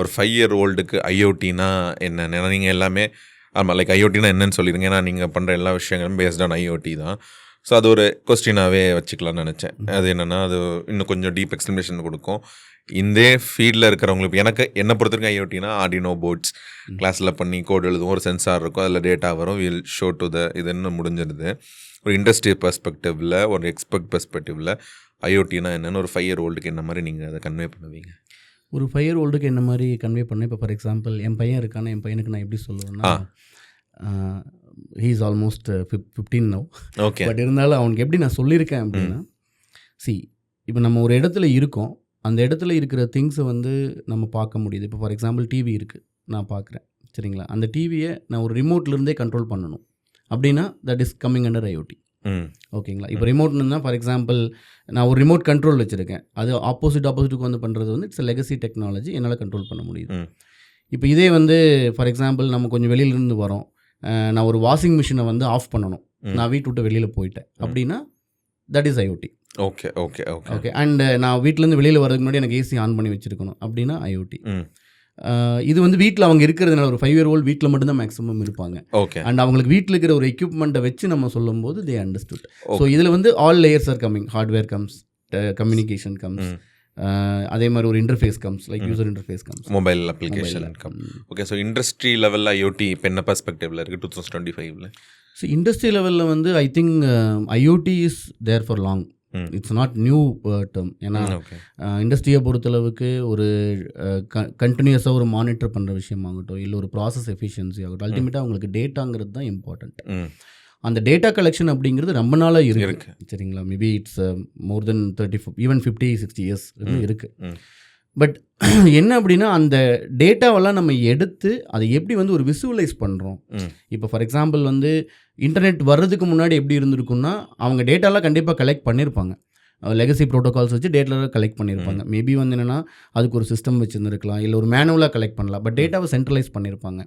ஒரு 5 year oldக்கு ஐஓடினா என்னன்னு, ஏன்னா நீங்கள் எல்லாமே ஆமாம் லைக் ஐஓடினா என்னன்னு சொல்லிடுங்க, ஏன்னா நீங்கள் பண்ணுற எல்லா விஷயங்களும் பேஸ்ட் ஆன் ஐஓடி தான். ஸோ அது ஒரு கொஸ்டினாகவே வச்சுக்கலாம்னு நினச்சேன். அது என்னென்னா அது இன்னும் கொஞ்சம் டீப் எக்ஸ்ப்ளனேஷன் கொடுக்கும். இந்த ஃபீல்டில் இருக்கிறவங்களுக்கு. என்னை பொறுத்த வரைக்கும் ஐஓடினா ஆர்டினோ போர்ட்ஸ் கிளாஸில் பண்ணி கோட் எழுதுவோம், ஒரு சென்சார் இருக்கும், அதில் டேட்டா வரும், வில் ஷோ டு த இதுன்னு முடிஞ்சிருது. ஒரு இண்டஸ்ட்ரி பெர்ஸ்பெக்டிவில், ஒரு எக்ஸ்பர்ட் பெர்ஸ்பெக்டிவில் ஐஓடினா என்னென்னு ஒரு 5 year oldக்கு என்ன மாதிரி நீங்கள் அதை கன்வே பண்ணுவீங்க? ஒரு 5 year oldக்கு என்ன மாதிரி கன்வே பண்ணேன். இப்போ ஃபார் எக்ஸாம்பிள் என் பையன் இருக்கானா, என் பையனுக்கு நான் எப்படி சொல்லுவேன்னா, he is almost 15 now. Okay. But இருந்தாலும் அவனுக்கு எப்படி நான் சொல்லியிருக்கேன் அப்படின்னா, இப்போ நம்ம ஒரு இடத்துல இருக்கோம், அந்த இடத்துல இருக்கிற திங்ஸை வந்து நம்ம பார்க்க முடியுது. இப்போ ஃபார் எக்ஸாம்பிள் டிவி இருக்குது, நான் பார்க்குறேன், சரிங்களா? அந்த டிவியை நான் ஒரு ரிமோட்லேருந்தே கண்ட்ரோல் பண்ணணும் அப்படின்னா that is coming under IoT. ஓகேங்களா? இப்போ ரிமோட்னா ஃபார் எக்ஸாம்பிள் நான் ஒரு ரிமோட் கண்ட்ரோல் வச்சுருக்கேன், அது ஆப்போசிட்டுக்கு வந்து பண்ணுறது வந்து இட்ஸ் லெகசி டெக்னாலஜி, என்னால் கண்ட்ரோல் பண்ண முடியுது. இப்போ இதே வந்து ஃபார் எக்ஸாம்பிள் நம்ம கொஞ்சம் வெளியிலேருந்து வரோம், நான் ஒரு வாஷிங் மிஷினை வந்து ஆஃப் பண்ணணும், நான் வீட்டு விட்டு வெளியில் போயிட்டேன் அப்படின்னா that is IoT. Okay okay okay okay. And நான் வீட்டிலேருந்து வெளியில் வரதுக்கு முன்னாடி எனக்கு ஏசி ஆன் பண்ணி வச்சுருக்கணும் அப்படின்னா ஐஓடி. இது வந்து வீட்டில் அவங்க இருக்கிறதுனால ஒரு 5 year old வீட்டில் மட்டும்தான் மேக்ஸிமம் இருப்பாங்க. ஓகே. அண்ட் அவங்களுக்கு வீட்டில் இருக்கிற ஒரு எக்யூப்மெண்ட்டை வச்சு நம்ம சொல்லும்போது தே அண்டர்ஸ்டுட். ஸோ இதில் வந்து all layers are coming, hardware comes, communication comes, அதே மாதிரி ஒரு interface comes, like user interface comes, mobile application come. Okay. So industry லெவலில் ஐஓடி இப்போ என்ன பெர்ஸ்பெக்டிவில் இருக்குது 2025? ஸோ இண்டஸ்ட்ரி லெவலில் வந்து I think IoT is there for long. It's not new term. ஏன்னா இண்டஸ்ட்ரியை பொறுத்தளவுக்கு ஒரு கண்டினியூஸாக ஒரு மானிட்டர் பண்ணுற விஷயமாகட்டும், இல்லை ஒரு ப்ராசஸ் எஃபிஷியன்சி ஆகட்டும், அல்டிமேட்டாக அவங்களுக்கு டேட்டாங்கிறது தான் இம்பார்ட்டண்ட். அந்த டேட்டா கலெக்ஷன் அப்படிங்கிறது ரொம்ப நாளாக இருக்குது, சரிங்களா? Maybe it's more then 30 even 50-60 years இருக்குது. பட் என்ன அப்படின்னா அந்த டேட்டாவெல்லாம் நம்ம எடுத்து அதை எப்படி வந்து ஒரு விசுவலைஸ் பண்ணுறோம். இப்போ ஃபார் எக்ஸாம்பிள் வந்து இன்டர்நெட் வர்றதுக்கு முன்னாடி எப்படி இருந்திருக்குன்னா, அவங்க டேட்டாலாம் கண்டிப்பாக கலெக்ட் பண்ணியிருப்பாங்க, லெகசி ப்ரோட்டோகால்ஸ் வச்சு டேட்டாலாம் கலெக்ட் பண்ணியிருப்பாங்க. மேபி வந்து என்னென்னா அதுக்கு ஒரு சிஸ்டம் வச்சுருந்துருக்கலாம், இல்லை ஒரு மேனுவலாக கலெக்ட் பண்ணலாம், பட் டேட்டாவை சென்ட்ரலைஸ் பண்ணியிருப்பாங்க.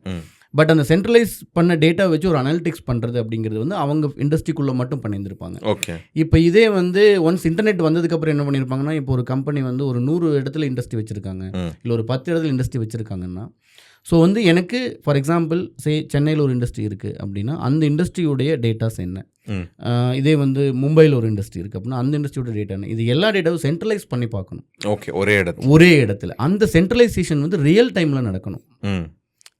பட் அந்த சென்ட்ரலைஸ் பண்ண டேட்டா வச்சு ஒரு அனாலிட்டிக்ஸ் பண்ணுறது அப்படிங்கிறது வந்து அவங்க இண்டஸ்ட்ரிக்குள்ளே மட்டும் பண்ணியிருந்திருப்பாங்க. ஓகே. இப்போ இதே வந்து ஒன்ஸ் இன்டர்நெட் வந்ததுக்கப்புறம் என்ன பண்ணியிருப்பாங்கன்னா, இப்போ ஒரு கம்பெனி வந்து ஒரு 100 இடத்துல இண்டஸ்ட்ரி வச்சுருக்காங்க, இல்லை ஒரு 10 இடத்துல இண்டஸ்ட்ரி வச்சுருக்காங்கன்னா, ஸோ வந்து எனக்கு ஃபார் எக்ஸாம்பிள் சென்னையில் ஒரு இண்டஸ்ட்ரி இருக்குது அப்படின்னா அந்த இண்டஸ்ட்ரியுடைய டேட்டாஸ் என்ன, இதே வந்து மும்பையில் ஒரு இண்டஸ்ட்ரி இருக்குது அப்படின்னா அந்த இண்டஸ்ட்ரியோட டேட்டா என்ன, இது எல்லா டேட்டாவும் சென்ட்ரலைஸ் பண்ணி பார்க்கணும். ஓகே. ஒரே இடத்துல அந்த சென்ட்ரலைசேஷன் வந்து ரியல் டைமில் நடக்கணும்.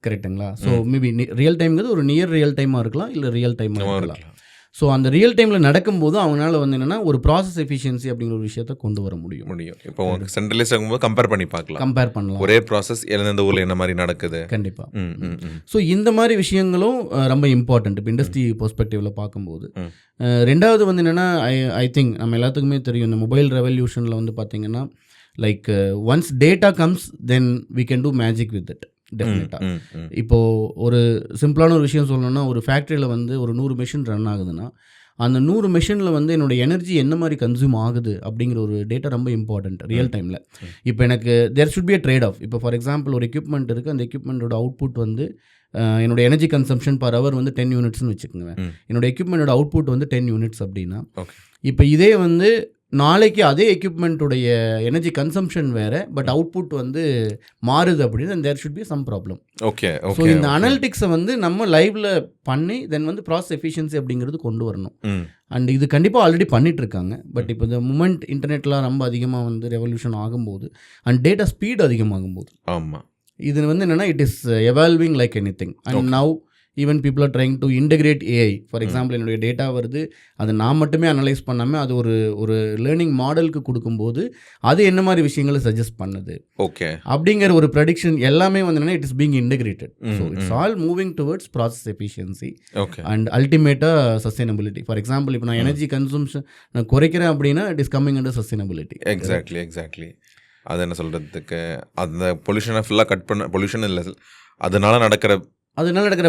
கரெக்டுங்களா? ஸோ மேபி ரியல் டைம்ங்கிறது ஒரு நியர் ரியல் டைமாக இருக்கலாம், இல்லை ரியல் டைமாக இருக்கலாம். ஸோ அந்த ரியல் டைமில் நடக்கும்போது அவங்களால வந்து என்னென்னா ஒரு ப்ராசஸ் எஃபிஷியன்சி அப்படிங்கிற ஒரு விஷயத்தை கொண்டு வர முடியும். இப்போ சென்ட்ரலைஸ் ஆகும்போது கம்பேர் பண்ணலாம், ஒரே ப்ராசஸ் எந்தெந்த ஊரில் என்ன மாதிரி நடக்குது. கண்டிப்பாக. ஸோ இந்த மாதிரி விஷயங்களும் ரொம்ப இம்பார்ட்டன்ட் இப்போ இண்டஸ்ட்ரி பெர்ஸ்பெக்டிவில் பார்க்கும்போது. ரெண்டாவது வந்து என்னென்னா ஐ திங்க் நம்ம எல்லாத்துக்குமே தெரியும், இந்த மொபைல் ரெவல்யூஷனில் வந்து பார்த்திங்கன்னா like once data comes then we can do magic with it. டெஃபினட்டாக. இப்போது ஒரு சிம்பிளான ஒரு விஷயம் சொல்லணும்னா, ஒரு ஃபேக்ட்ரியில் வந்து ஒரு 100 மெஷின் ரன் ஆகுதுன்னா அந்த 100 மெஷினில் வந்து என்னோடய எனர்ஜி என்ன மாதிரி கன்சியூம் ஆகுது அப்படிங்கிற ஒரு டேட்டா ரொம்ப இம்பார்ட்டண்ட் ரியல் டைமில். இப்போ எனக்கு there should be a trade off. இப்போ ஃபார் எக்ஸாம்பிள் ஒரு எக்யூப்மெண்ட் இருக்குது, அந்த எக்யூப்மெண்ட்டோட அவுட்புட் வந்து என்னோட எனர்ஜி கன்சம்ஷன் பர் ஹவர் வந்து 10 unitsன்னு வச்சுக்கோங்க. என்னோடய எக்யூப்மெண்ட்டோட அவுட்புட் வந்து 10 units அப்படின்னா, இப்போ இதே வந்து நாளைக்கு அதே எக்யூப்மெண்ட்டுடைய எனர்ஜி கன்சம்ஷன் வேறு, பட் அவுட்புட் வந்து மாறுது அப்படின்னு there should be some problem. Okay. So இந்த அனாலிட்டிக்ஸை வந்து நம்ம லைவில் பண்ணி தென் வந்து ப்ராசஸ் எஃபிஷியன்சி அப்படிங்கிறது கொண்டு வரணும். அண்ட் இது கண்டிப்பாக ஆல்ரெடி பண்ணிகிட்ருக்காங்க. பட் இப்போ இந்த மூமெண்ட் இன்டர்நெட்லாம் ரொம்ப அதிகமாக வந்து ரெவல்யூஷன் ஆகும்போது அண்ட் டேட்டா ஸ்பீட் அதிகமாகும்போது, ஆமாம், இது வந்து என்னென்னா it is evolving like anything. And now even people are trying to integrate AI. For example என்னுடைய டேட்டா வருது, அதை நான் மட்டுமே அனலைஸ் பண்ணாமல் அது ஒரு லேர்னிங் மாடலுக்கு கொடுக்கும்போது அது என்ன மாதிரி விஷயங்களை சஜஸ்ட் பண்ணுது, ஓகே, அப்படிங்கிற ஒரு ப்ரெடிக்ஷன் எல்லாமே வந்து என்னன்னா it is being integrated. So it's all moving towards process efficiency and அல்டிமேட்டாக சஸ்டைனபிலிட்டி. ஃபார் எக்ஸாம்பிள் இப்போ நான் எனர்ஜி கன்சம்ஷன் நான் குறைக்கிறேன் அப்படின்னா it is coming under sustainability. Exactly. அது என்ன சொல்கிறதுக்கு, அந்த பொல்யூஷனை ஃபுல்லாக கட் பண்ண, பொல்யூஷன் இல்லை, அதனால நடக்கிற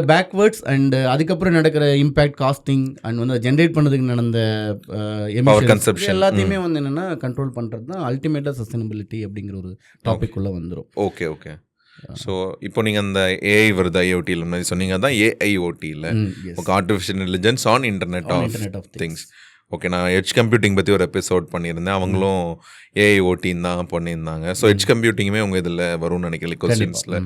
பேக்வேர்ட்ஸ் அண்ட் அதுக்கப்புறம் நடக்கிற இம்பேக்ட் காஸ்டிங் அண்ட் வந்து ஜென்ரேட் பண்ணதுக்கு நடந்த எமிஷன்ஸ் எல்லாத்தையுமே வந்து என்னென்னா கண்ட்ரோல் பண்ணுறது தான் அல்டிமேட்டாக சஸ்டைனபிலிட்டி அப்படிங்கிற ஒரு டாபிக் உள்ள வந்துடும். ஓகே. ஸோ இப்போ நீங்கள் அந்த ஏஐ வருது ஐஓடியில் மாதிரி சொன்னீங்க, தான் ஏஐஓடியில் artificial intelligence on internet of things. Okay, நான் எட்ஜ் கம்ப்யூட்டிங் பற்றி ஒரு எபிசோட் பண்ணியிருந்தேன். அவங்களும் ஏஐ ஓட்டின்னு தான் பண்ணியிருந்தாங்க. ஸோ எட்ஜ் கம்ப்யூட்டிங்குமே உங்கள் இதில் வரும்னு நினைக்கிறேன் கொஸ்டின்ஸில்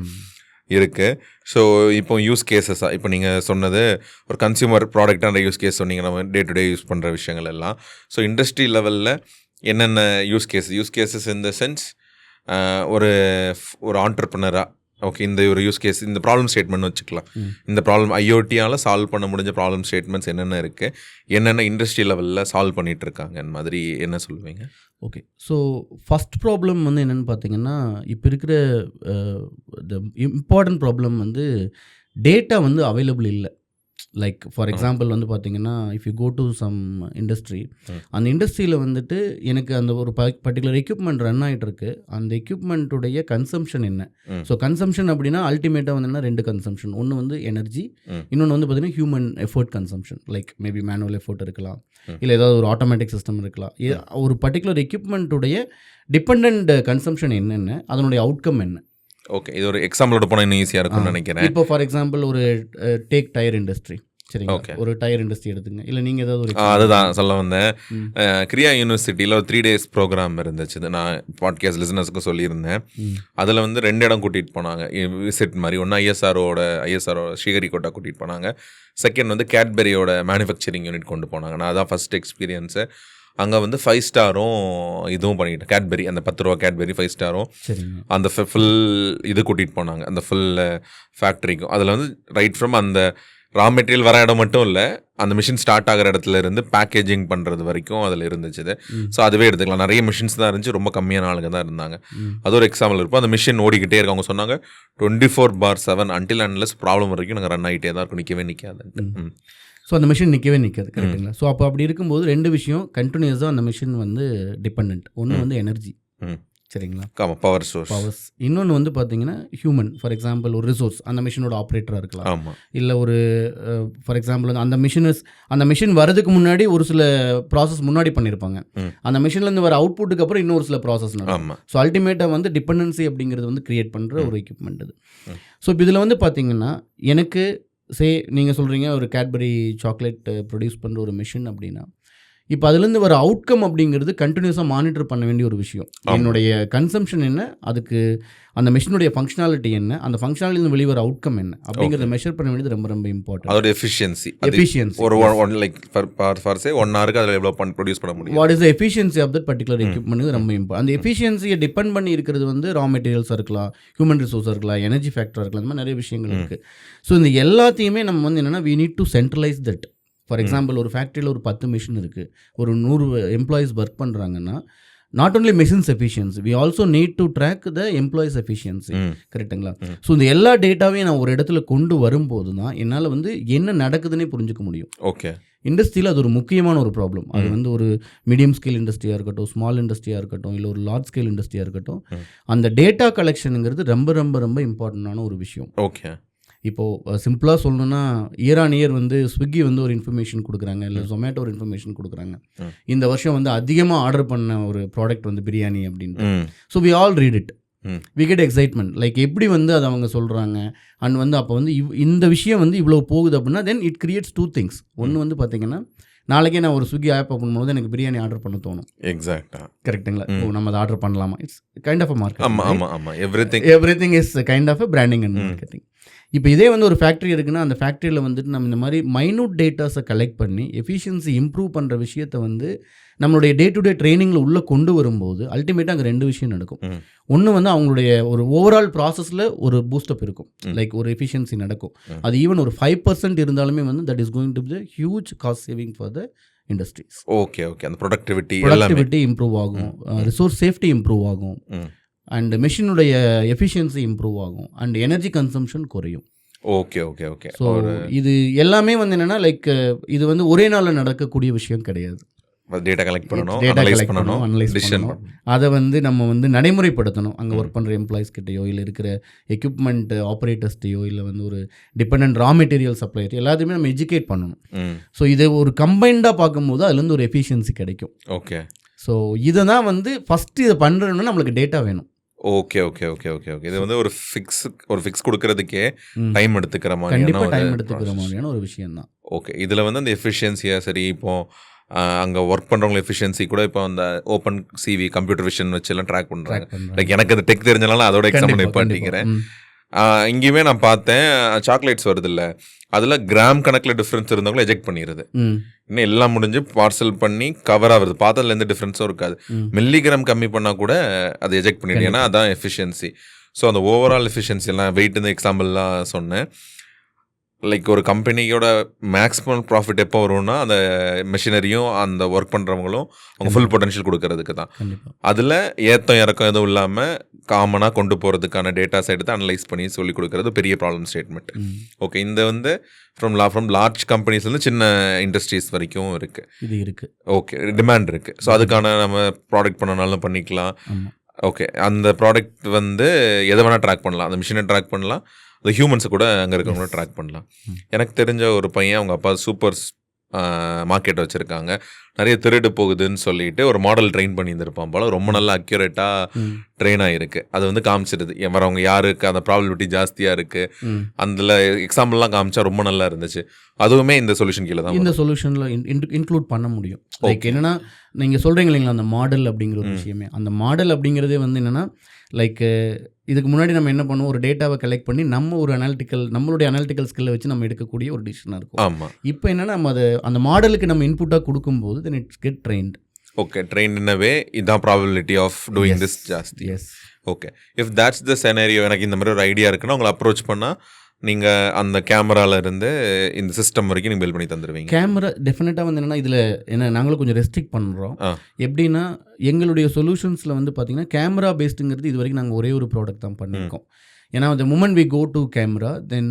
இருக்குது. ஸோ இப்போ யூஸ் கேசஸாக இப்போ நீங்கள் சொன்னது ஒரு கன்சியூமர் ப்ராடக்டான யூஸ் கேஸ் சொன்னீங்க, நம்ம டே டு டே யூஸ் பண்ணுற விஷயங்கள் எல்லாம். ஸோ இண்டஸ்ட்ரி லெவலில் என்னென்ன use cases in the sense ஒரு ஆண்டர்ப்ரனராக ஓகே இந்த ஒரு யூஸ் கேஸ் இந்த ப்ராப்ளம் ஸ்டேட்மெண்ட் வச்சுக்கலாம். இந்த ப்ராப்ளம் ஐஓடியால் சால்வ் பண்ண முடிஞ்ச ப்ராப்ளம் ஸ்டேட்மெண்ட்ஸ் என்னென்ன இருக்குது, என்னென்ன இண்டஸ்ட்ரி லெவலில் சால்வ் பண்ணிகிட்ருக்காங்க அந்த மாதிரி என்ன சொல்லுவீங்க? ஓகே, ஸோ ஃபஸ்ட் ப்ராப்ளம் வந்து என்னென்னு பார்த்தீங்கன்னா, இப்போ இருக்கிற த இம்பார்ட்டன்ட் ப்ராப்ளம் வந்து டேட்டா வந்து அவைலபிள் இல்லை. லைக் ஃபார் எக்ஸாம்பிள் வந்து பார்த்தீங்கன்னா, if you go to some industry, அந்த இண்டஸ்ட்ரியில் வந்துட்டு எனக்கு அந்த ஒரு பர்டிகுலர் எக்யூப்மெண்ட் ரன் ஆகிட்டு இருக்கு. அந்த எக்யூப்மெண்ட்டுடைய கன்சம்ஷன் என்ன? ஸோ கன்சம்ஷன் அப்படின்னா அல்டிமேட்டாக வந்து என்ன, 2 கன்சம்ஷன். ஒன்று வந்து எனர்ஜி, இன்னொன்று வந்து பார்த்தீங்கன்னா human effort consumption. Like maybe manual effort இருக்கலாம், இல்லை ஏதாவது ஒரு ஆட்டோமேட்டிக் சிஸ்டம் இருக்கலாம். ஒரு பர்டிகுலர் எக்யூப்மெண்ட்டுடைய டிபெண்ட் கன்சம்ஷன் என்னென்ன, அதனுடைய அவுட்கம் என்ன? ஓகே, இது ஒரு எக்ஸாம்பிளோட போனால் இன்னும் ஈஸியாக இருக்கும்னு நினைக்கிறேன். இப்போ ஃபார் எக்ஸாம்பிள் ஒரு டேக் டயர் இண்டஸ்ட்ரி, சரிங்க, ஒரு டயர் இண்டஸ்ட்ரி எடுத்துங்க. இல்லை நீங்கள் ஏதாவது ஒரு அதுதான் சொல்ல வந்தேன். கிரியா யூனிவர்சிட்டியில் ஒரு 3 days ப்ரோக்ராம் இருந்துச்சு. நான் பாட்காஸ்ட் லிசனர்ஸ்க்கு சொல்லியிருந்தேன். அதில் வந்து 2 இடம் கூட்டிகிட்டு போனாங்க விசிட் மாதிரி. ஒன்று ஐஎஸ்ஆரோ ஸ்ரீஹரிகோட்டா கூட்டிகிட்டு போனாங்க. செகண்ட் வந்து கேட்பெரியோட மேனுஃபேக்சரிங் யூனிட் கொண்டு போனாங்க. நான் அதான் ஃபஸ்ட் எக்ஸ்பீரியன்ஸு. அங்கே வந்து 5 ஸ்டாரும் இதுவும் பண்ணிக்கிட்டேன். கேட்பெரி அந்த 10 ரூபா கேட்பெரி 5 ஸ்டாரும் அந்த ஃபுல் இது கூட்டிகிட்டு போனாங்க, அந்த ஃபுல் ஃபேக்ட்ரிக்கும். அதில் வந்து ரைட் ஃப்ரம் அந்த ரா மெட்டீரியல் வர இடம் மட்டும் இல்லை, அந்த மிஷின் ஸ்டார்ட் ஆகிற இடத்துல இருந்து பேக்கேஜிங் பண்ணுறது வரைக்கும் அதில் இருந்துச்சு. ஸோ அதுவே எடுத்துக்கலாம். நிறைய மிஷின்ஸ் தான் இருந்துச்சு, ரொம்ப கம்மியான ஆளுங்க தான் இருந்தாங்க. அது ஒரு எக்ஸாம்பிள் இருப்போம். அந்த மிஷின் ஓடிக்கிட்டே இருக்கு. அவங்க சொன்னாங்க 24/7 அன்டில் அன்லெஸ் ப்ராப்ளம் வரைக்கும் நாங்கள் ரன் ஆகிட்டே தான் இருக்கும், நிற்கவே நிற்காதுன்ட்டு. ஸோ அந்த மிஷின் நிற்கவே நிற்காது, கரெக்டுங்களா? ஸோ அப்போ அப்படி இருக்கும்போது 2 விஷயம் கண்டினியூஸாக அந்த மிஷின் வந்து டிபெண்ட். ஒன்று வந்து எனர்ஜி, சரிங்களா, பவர் சோர்ஸ். இன்னொன்று வந்து பார்த்தீங்கன்னா ஹியூமன். ஃபார் எக்ஸாம்பிள் ஒரு ரிசோர்ஸ், அந்த மிஷினோட ஆப்ரேட்டராக இருக்கலாம், இல்லை ஒரு ஃபார் எக்ஸாம்பிள் வந்து அந்த மிஷின் வரதுக்கு முன்னாடி ஒரு சில ப்ராசஸ் முன்னாடி பண்ணியிருப்பாங்க. அந்த மிஷின்லேருந்து வர அவுட்புட்டுக்கு அப்புறம் இன்னொரு சில ப்ராசஸ் நடக்கும். ஸோ அல்டிமேட்டாக வந்து டிபெண்டன்சி அப்படிங்கிறது வந்து கிரியேட் பண்ணுற ஒரு எக்யூப்மெண்ட் அது. ஸோ இப்போ இதில் வந்து பார்த்தீங்கன்னா எனக்கு நீங்கள் சொல்கிறீங்க ஒரு கேட்பரி சாக்லேட் ப்ரொடியூஸ் பண்ணுற ஒரு மிஷின் அப்படின்னா, இப்போ அதுலேருந்து வர அவுட்கம் அப்படிங்கிறது கண்டினியூஸாக மானிட்டர் பண்ண வேண்டிய ஒரு விஷயம். என்னுடைய கன்சம்ஷன் என்ன, அதுக்கு அந்த மிஷினுடைய ஃபங்க்ஷனாலிட்டி என்ன, அந்த ஃபங்க்ஷனாலிட்டியிருந்து வெளிவர அவுட்கம் என்ன அப்படிங்கிறத மெஷர் பண்ண வேண்டியது ரொம்ப ரொம்ப இம்பார்ட்டன்ட். அதோட எஃபிஷியன்சி ஒரு லைக் ஃபார் சே 1 hour அதில் எவ்வளோ ப்ரொடியூஸ் பண்ண முடியும், what is the efficiency of that particular equipment ரொம்ப இம்பார்ட்டன்ட். அந்த எஃபிஷியன்சியை டிபெண்ட் பண்ணி இருக்கிறது வந்து ரா மெட்டீரியல்ஸாக இருக்கலாம், ஹியூமன் ரிசோர்ஸாக இருக்கலாம், எனர்ஜி ஃபேக்டராக இருக்கலாம், இந்த மாதிரி நிறைய விஷயங்கள் இருக்குது. ஸோ இந்த எல்லாத்தையுமே நம்ம வந்து என்னென்னா we need to centralize that. For example ஒரு ஃபேக்ட்ரியில் ஒரு 10 மிஷின் இருக்குது, ஒரு 100 எம்ப்ளாயீஸ் ஒர்க் பண்ணுறாங்கன்னா, not only machines efficiency, we also need to track the employees efficiency, கரெக்டுங்களா? ஸோ இந்த எல்லா டேட்டாவையும் நான் ஒரு இடத்துல கொண்டு வரும்போது தான் என்னால் வந்து என்ன நடக்குதுன்னே புரிஞ்சுக்க முடியும். ஓகே, இண்டஸ்ட்ரியில் அது ஒரு முக்கியமான ஒரு ப்ராப்ளம். அது வந்து ஒரு மீடியம் ஸ்கேல் இண்டஸ்ட்ரியாக இருக்கட்டும், ஸ்மால் இண்டஸ்ட்ரியாக இருக்கட்டும், இல்லை ஒரு லார்ஜ் ஸ்கேல் இண்டஸ்ட்ரியாக இருக்கட்டும், அந்த டேட்டா கலெக்ஷனுங்கிறது ரொம்ப ரொம்ப ரொம்ப இம்பார்ட்டண்டான ஒரு விஷயம். ஓகே, இப்போது சிம்பிளாக சொல்லணுன்னா இயர் ஆன் இயர் வந்து ஸ்விக்கி வந்து ஒரு இன்ஃபர்மேஷன் கொடுக்குறாங்க, இல்லை ஜொமேட்டோ ஒரு இன்ஃபர்மேஷன் கொடுக்குறாங்க. இந்த வருஷம் வந்து அதிகமாக ஆர்டர் பண்ண ஒரு ப்ராடக்ட் வந்து பிரியாணி அப்படின்ட்டு. So we all read it, we get excitement. Like எப்படி வந்து அதை அவங்க சொல்கிறாங்க அண்ட் வந்து அப்போ வந்து இந்த விஷயம் வந்து இவ்வளோ போகுது அப்படின்னா தென் இட் கிரியேட்ஸ் 2 things. ஒன்று வந்து பார்த்தீங்கன்னா நாளைக்கே நான் ஒரு ஸ்விக்கி ஆப் ஓப்பன் பண்ணும்போது எனக்கு பிரியாணி ஆர்டர் பண்ண தோணும். எக்ஸாக்டாக, கரெக்டுங்களா? ஓ நம்ம அதை ஆர்டர் பண்ணலாமா? It's kind of a market. ஆமாம், everything is kind of a branding and marketing. இப்போ இதே வந்து ஒரு ஃபேக்ட்ரி இருக்குன்னா அந்த ஃபேக்ட்ரியில் வந்துட்டு நம்ம இந்த மாதிரி மைனூட் டேட்டாஸை கலெக்ட் பண்ணி எஃபிஷியன்சி இம்ப்ரூவ் பண்ணுற விஷயத்தை வந்து நம்மளுடைய டே டு டே ட்ரைனிங்கில் உள்ளே கொண்டு வரும்போது அல்டிமேட்டாக அங்கே 2 விஷயம் நடக்கும். ஒன்று வந்து அவங்களுடைய ஒரு ஓவரால் ப்ராசஸில் ஒரு பூஸ்டப் இருக்கும், லைக் ஒரு எஃபிஷியன்சி நடக்கும். அது ஈவன் ஒரு 5% இருந்தாலுமே வந்து that is going to be huge cost saving for the industries. Okay, அந்த ப்ரொடக்டிவிட்டி இம்ப்ரூவ் ஆகும், ரிசோர்ஸ் சேஃப்டி இம்ப்ரூவ் ஆகும், அண்ட் மெஷினுடைய எஃபிஷியன்சி இம்ப்ரூவ் ஆகும், அண்ட் எனர்ஜி கன்சம்ஷன் குறையும். ஓகே. ஸோ இது எல்லாமே வந்து என்னென்னா லைக் இது வந்து ஒரே நாளில் நடக்கக்கூடிய விஷயம் கிடையாது. டேட்டா கலெக்ட் பண்ணணும், அனலைஸ் பண்ணணும், அதை வந்து நம்ம வந்து நடைமுறைப்படுத்தணும். அங்கே ஒர்க் பண்ணுற எம்ப்ளாயிஸ் கிட்டையோ, இல்லை இருக்கிற எக்யூப்மெண்ட் ஆப்ரேட்டர்ஸ்டையோ, இல்லை வந்து ஒரு டிபெண்ட் ரா மெட்டீரியல் சப்ளையர் எல்லாத்தையுமே நம்ம எஜுகேட் பண்ணணும். ஸோ இதை ஒரு கம்பைண்டாக பார்க்கும்போது அதுலேருந்து ஒரு எஃபிஷியன்சி கிடைக்கும். ஓகே, ஸோ இதை தான் வந்து ஃபஸ்ட்டு இதை பண்ணுறோன்னா நம்மளுக்கு டேட்டா வேணும். ஓகே. இது வந்து ஒரு ஃபிக்ஸ் கொடுக்கறதுக்கே டைம் எடுத்துக்கிற மாதிரியான ஒரு விஷயம் தான். ஓகே, இதில் வந்து அந்த எஃபிஷியன்சியாக சரி இப்போ அங்கே ஒர்க் பண்ணுறவங்க எஃபிஷியன்சி கூட இப்போ அந்த ஓப்பன் சிவி கம்ப்யூட்டர் விஷன் வச்செல்லாம் ட்ராக் பண்ணுறாங்க. லைக் எனக்கு அது டெக் தெரிஞ்சனால அதோட எக்ஸாம்பிள் நிப்பாட்டிக்கிறேன். இங்கேயுமே நான் பார்த்தேன் சாக்லேட்ஸ் வருது இல்லை, அதில் கிராம் கணக்கில் டிஃப்ரென்ஸ் இருந்தவங்களும் எஜெக்ட் பண்ணிடுது. இன்னும் எல்லாம் முடிஞ்சு பார்சல் பண்ணி கவர் ஆகுது, பார்த்ததுல எந்த டிஃப்ரென்ஸும் இருக்காது. மில்லிகிராம் கம்மி பண்ணால் கூட அதை எஜெக்ட் பண்ணிடுது, ஏன்னா அதான் எஃபிஷியன்சி. ஸோ அந்த ஓவரால் எஃபிஷியன்சி எல்லாம் வெயிட் இந்த எக்ஸாம்பிள்லாம் சொன்னேன். லைக் ஒரு கம்பெனியோட மேக்ஸிமம் ப்ராஃபிட் எப்போ வரும்னா அந்த மெஷினரியும் அந்த ஒர்க் பண்ணுறவங்களும் அவங்க ஃபுல் பொட்டன்ஷியல் கொடுக்கறதுக்கு தான். அதில் ஏத்தம் இறக்கம் எதுவும் இல்லாமல் காமனாக கொண்டு போகிறதுக்கான டேட்டாஸ் எடுத்து அனலைஸ் பண்ணி சொல்லி கொடுக்கறது பெரிய ப்ராப்ளம் ஸ்டேட்மெண்ட். ஓகே, இந்த வந்து ஃப்ரம் லார்ஜ் கம்பெனிஸ்லேருந்து சின்ன இண்டஸ்ட்ரீஸ் வரைக்கும் இருக்குது. இது இருக்குது. ஓகே, டிமாண்ட் இருக்குது. ஸோ அதுக்கான நம்ம ப்ராடக்ட் பண்ணனாலும் பண்ணிக்கலாம். ஓகே, அந்த ப்ராடக்ட் வந்து எதை வேணால் ட்ராக் பண்ணலாம், அந்த மிஷினை ட்ராக் பண்ணலாம், அந்த ஹியூமன்ஸை கூட அங்கே இருக்கவங்கள ட்ராக் பண்ணலாம். எனக்கு தெரிஞ்ச ஒரு பையன் அவங்க அப்பா சூப்பர் மார்க்கெட் வச்சுருக்காங்க, நிறைய திருடு போகுதுன்னு சொல்லிட்டு ஒரு மாடல் ட்ரெயின் பண்ணியிருந்திருப்பான் போல். ரொம்ப நல்லா அக்யூரேட்டாக ட்ரெயின் ஆகிருக்கு. அது வந்து காமிச்சிருது வரவங்க யாருக்கு அந்த ப்ராபபிலிட்டி ஜாஸ்தியாக இருக்குது. அதில் எக்ஸாம்பிள்லாம் காமிச்சா ரொம்ப நல்லா இருந்துச்சு. அதுவுமே இந்த சொல்யூஷன் கீழே தான், இந்த சொல்யூஷனில் இன்க்ளூட் பண்ண முடியும். லைக் என்னென்னா நீங்கள் சொல்கிறீங்க இல்லைங்களா, அந்த மாடல் அப்படிங்கிற ஒரு விஷயமே, அந்த மாடல் அப்படிங்கிறதே வந்து என்னென்னா லைக் இதுக்கு முன்னாடி நம்ம என்ன பண்ணுவோம், ஒரு டேட்டாவை கலெக்ட் பண்ணி நம்ம ஒரு நம்மளுடைய அனாலிட்டிக்கல் ஸ்கில்லை வச்சு நம்ம எடுக்கக்கூடிய ஒரு டிசிஷனாக இருக்கும். ஆமாம். இப்போ என்னென்னா நம்ம அதை அந்த மாடலுக்கு நம்ம இன்புட்டாக கொடுக்கும்போது then it's get trained. Okay, train in a way இதான் ப்ராபபிலிட்டி ஆஃப் டூயிங் திஸ் ஜாஸ்தி. Yes. Okay, if that's the scenario, எனக்கு இந்த மாதிரி ஒரு ஐடியா இருக்குன்னா உங்களை அப்ரோச் பண்ணால் நீங்கள் அந்த கேமராவிலேருந்து இந்த சிஸ்டம் வரைக்கும் நீங்கள் பில்ட் பண்ணி தந்துடுவீங்க. கேமரா டெஃபினட்டாக வந்து என்னென்னா இதில் என்ன நாங்களும் கொஞ்சம் ரெஸ்ட்ரிக்ட் பண்ணுறோம். எப்படின்னா எங்களுடைய சொல்யூஷன்ஸில் வந்து பார்த்திங்கன்னா கேமரா பேஸ்டுங்கிறது இது வரைக்கும் நாங்கள் ஒரே ஒரு ப்ராடக்ட் தான் பண்ணியிருக்கோம். ஏன்னா the moment we go to camera then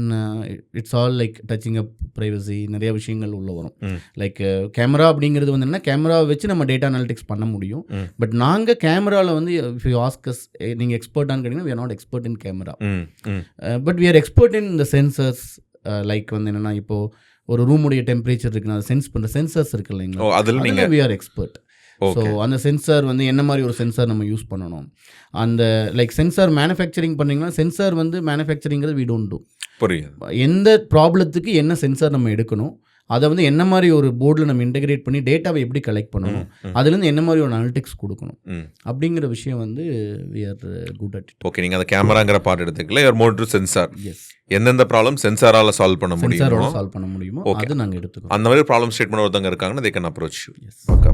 it's all like touching up privacy, நிறைய விஷயங்கள் உள்ள வரும். லைக் கேமரா அப்படிங்கிறது வந்து என்ன, கேமராவை வச்சு நம்ம டேட்டா அனாலிட்டிக்ஸ் பண்ண முடியும். பட் நாங்கள் கேமராவில் வந்து if you ask us நீங்கள் எக்ஸ்பர்ட்டானு கேட்டிங்கன்னா we are not expert in camera, but we are expert in the sensors. Like வந்து என்னென்னா இப்போது ஒரு ரூமுடைய டெம்பரேச்சர் இருக்குன்னா அதை சென்ஸ் பண்ணுற சென்சர்ஸ் இருக்கு இல்லைங்களா, அதில் நீங்கள் we are expert. ஸோ அந்த சென்சார் வந்து என்ன மாதிரி ஒரு சென்சார் நம்ம யூஸ் பண்ணணும், அந்த லைக் சென்சார் மேனுஃபேக்சரிங் பண்ணிங்கன்னா சென்சார் வந்து மேனுஃபேக்சரிங்கிறது we don't do. புரியுது. எந்த ப்ராப்ளத்துக்கு என்ன சென்சார் நம்ம எடுக்கணும், அதை வந்து என்ன மாதிரி ஒரு போர்டில் நம்ம இன்டெகிரேட் பண்ணி டேட்டாவை எப்படி கலெக்ட் பண்ணணும், அதுலேருந்து என்ன மாதிரி ஒரு அனாலிட்டிக்ஸ் கொடுக்கணும் அப்படிங்கிற விஷயம் வந்து we are good at it. Okay, நீங்கள் அந்த கேமராங்கிற பார்ட் எடுத்துக்கல, you are more to sensor. Yes. எந்தெந்த ப்ராப்ளம் சென்சாரால் சால்வ் பண்ண முடியுமோ சால்வ் பண்ண முடியுமோ அது நாங்கள் எடுத்துக்கோம். அந்த மாதிரி ப்ராப்ளம் ஸ்டேட் பண்ண ஒருத்தவங்க இருக்காங்கன்னா they can approach you. Yes. Okay.